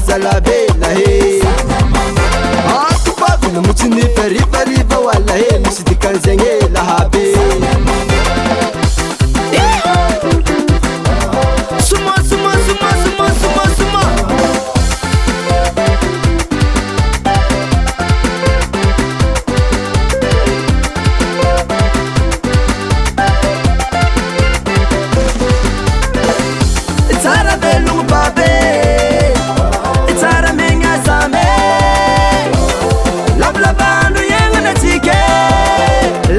wazala bela he akubavila muchini fariva wala he misidikanzenge lahabe suma Itara belung babe Itara menga zame Lablabandu yengane tike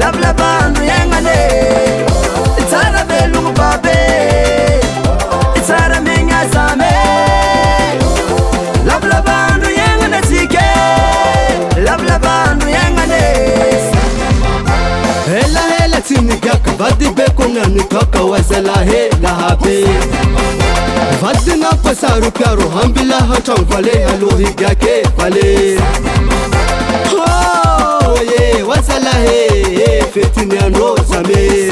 Lablabandu yengane Itara belung babe Itara menga zame Lablabandu yengane tike Lablabandu yengane Hela tini gaka Vadi beko ngani toka wazala hela habe Vadi na pasaru pyaro hambila hachang vale halohi gyake vale Oh ye wazala he fetini ano zame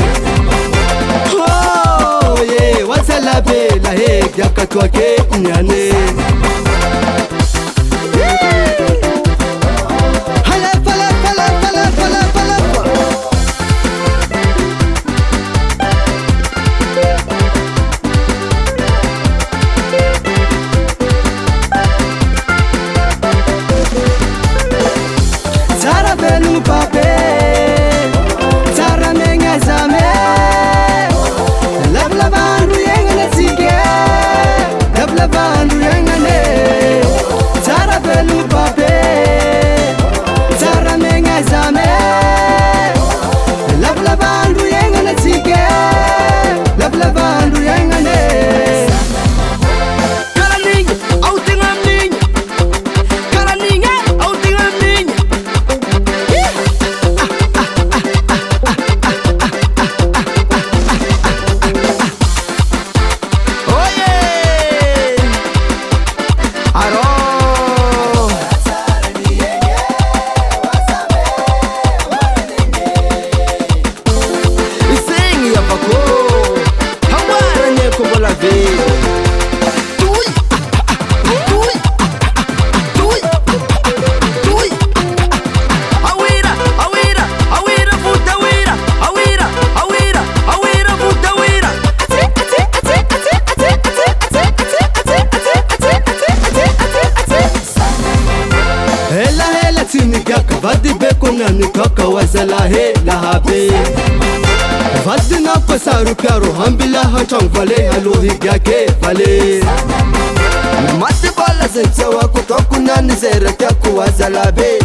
Oh ye wazala bela he gyaka twake nyane Belung babe Tara menga zame Lablabandu yengane tike Lablabandu yengane Tara belung babe Tara menga zame Lablabandu yengane tike Lablabandu yengane Vadi beko ngani toka wazala hela habe Vadi na pasaru pyaro hambila hachang vale halohi gyake vale Mati bala zincha wako toku nani zera kyaku wazala be